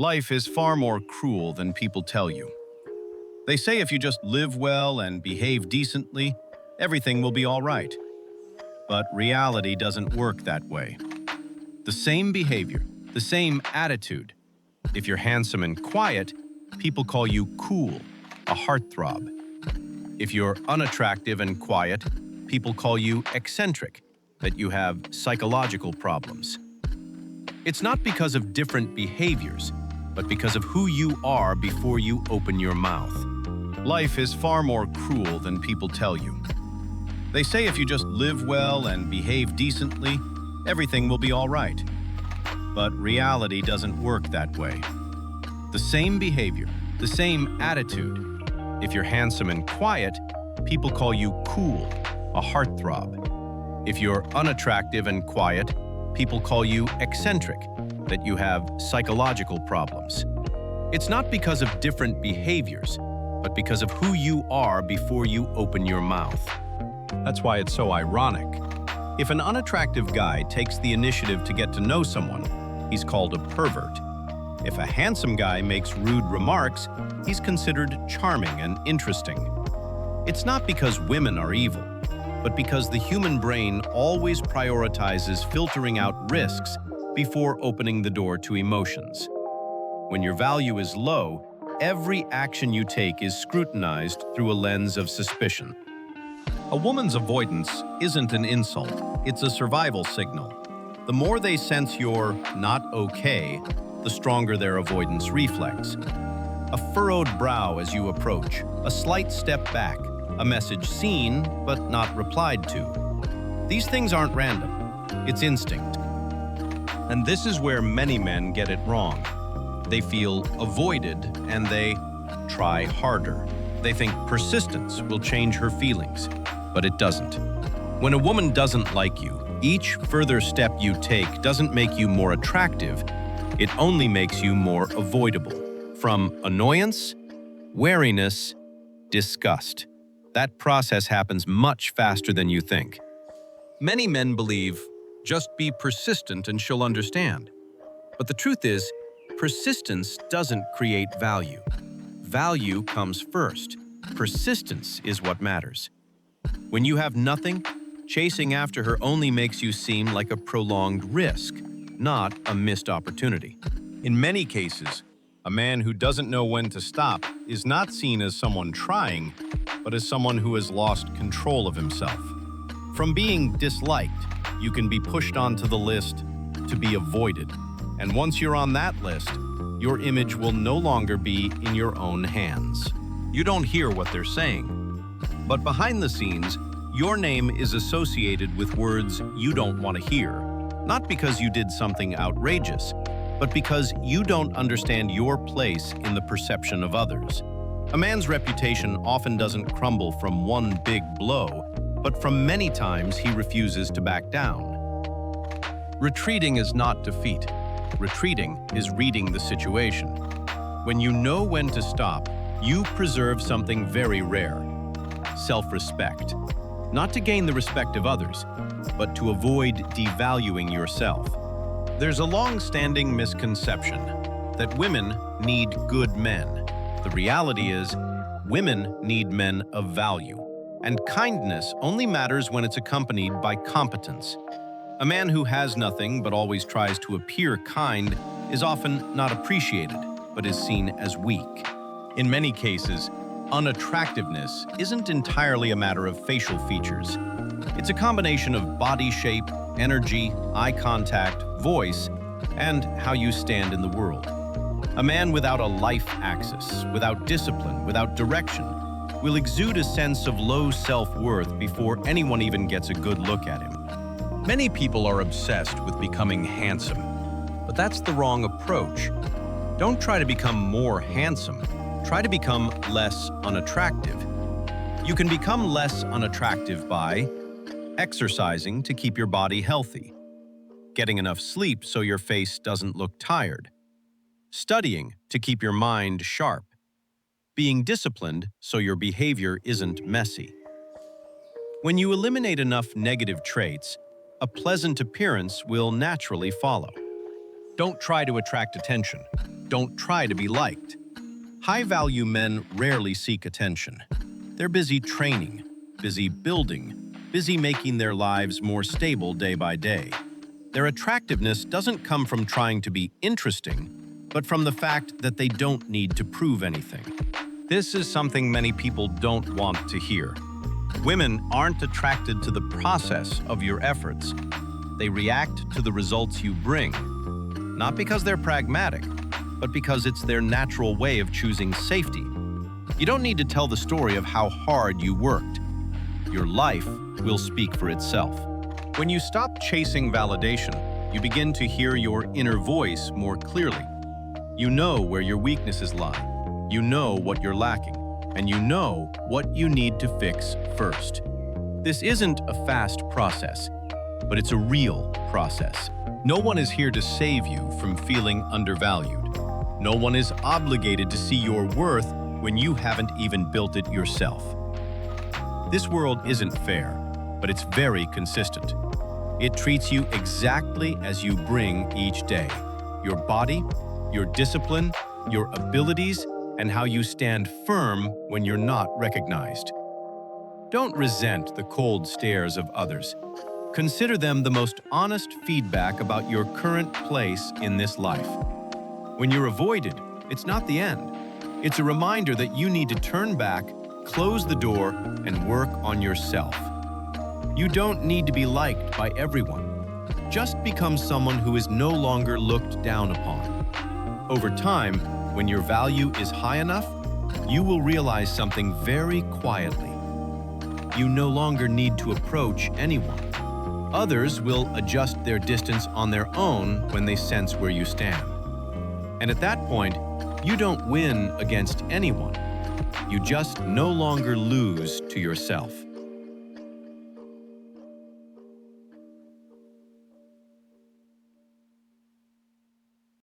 Life is far more cruel than people tell you. They say if you just live well and behave decently, everything will be all right. But reality doesn't work that way. The same behavior, the same attitude. If you're handsome and quiet, people call you cool, a heartthrob. If you're unattractive and quiet, people call you eccentric, that you have psychological problems. It's not because of different behaviors, but because of who you are before you open your mouth. Life is far more cruel than people tell you. They say if you just live well and behave decently, everything will be all right. But reality doesn't work that way. The same behavior, the same attitude. If you're handsome and quiet, people call you cool, a heartthrob. If you're unattractive and quiet, people call you eccentric, that you have psychological problems. It's not because of different behaviors, but because of who you are before you open your mouth. That's why it's so ironic. If an unattractive guy takes the initiative to get to know someone, he's called a pervert. If a handsome guy makes rude remarks, he's considered charming and interesting. It's not because women are evil, but because the human brain always prioritizes filtering out risks before opening the door to emotions. When your value is low, every action you take is scrutinized through a lens of suspicion. A woman's avoidance isn't an insult, it's a survival signal. The more they sense you're not okay, the stronger their avoidance reflex. A furrowed brow as you approach, a slight step back, a message seen but not replied to. These things aren't random, it's instinct. And this is where many men get it wrong. They feel avoided and they try harder. They think persistence will change her feelings, but it doesn't. When a woman doesn't like you, each further step you take doesn't make you more attractive, it only makes you more avoidable. From annoyance, wariness, disgust. That process happens much faster than you think. Many men believe, just be persistent and she'll understand. But the truth is, persistence doesn't create value. Value comes first. Persistence is what matters. When you have nothing, chasing after her only makes you seem like a prolonged risk, not a missed opportunity. In many cases, a man who doesn't know when to stop is not seen as someone trying, but as someone who has lost control of himself. From being disliked, you can be pushed onto the list to be avoided. And once you're on that list, your image will no longer be in your own hands. You don't hear what they're saying. But behind the scenes, your name is associated with words you don't want to hear. Not because you did something outrageous, but because you don't understand your place in the perception of others. A man's reputation often doesn't crumble from one big blow, but from many times he refuses to back down. Retreating is not defeat. Retreating is reading the situation. When you know when to stop, you preserve something very rare: self-respect. Not to gain the respect of others, but to avoid devaluing yourself. There's a long-standing misconception that women need good men. The reality is, women need men of value, and kindness only matters when it's accompanied by competence. A man who has nothing but always tries to appear kind is often not appreciated, but is seen as weak. In many cases, unattractiveness isn't entirely a matter of facial features. It's a combination of body shape, energy, eye contact, voice, and how you stand in the world. A man without a life axis, without discipline, without direction, will exude a sense of low self-worth before anyone even gets a good look at him. Many people are obsessed with becoming handsome, but that's the wrong approach. Don't try to become more handsome. Try to become less unattractive. You can become less unattractive by exercising to keep your body healthy, getting enough sleep so your face doesn't look tired, studying to keep your mind sharp, being disciplined so your behavior isn't messy. When you eliminate enough negative traits, a pleasant appearance will naturally follow. Don't try to attract attention. don't try to be liked. High-value men rarely seek attention. They're busy training, busy building, busy making their lives more stable day by day. Their attractiveness doesn't come from trying to be interesting, but from the fact that they don't need to prove anything. This is something many people don't want to hear. Women aren't attracted to the process of your efforts. They react to the results you bring, not because they're pragmatic, but because it's their natural way of choosing safety. You don't need to tell the story of how hard you worked. Your life will speak for itself. When you stop chasing validation, you begin to hear your inner voice more clearly. You know where your weaknesses lie. You know what you're lacking, and you know what you need to fix first. This isn't a fast process, but it's a real process. No one is here to save you from feeling undervalued. No one is obligated to see your worth when you haven't even built it yourself. This world isn't fair, but it's very consistent. It treats you exactly as you bring each day. Your body, your discipline, your abilities, and how you stand firm when you're not recognized. Don't resent the cold stares of others. Consider them the most honest feedback about your current place in this life. When you're avoided, it's not the end. It's a reminder that you need to turn back, close the door, and work on yourself. You don't need to be liked by everyone. Just become someone who is no longer looked down upon. Over time, when your value is high enough, you will realize something very quietly. You no longer need to approach anyone. Others will adjust their distance on their own when they sense where you stand. And at that point, you don't win against anyone. You just no longer lose to yourself.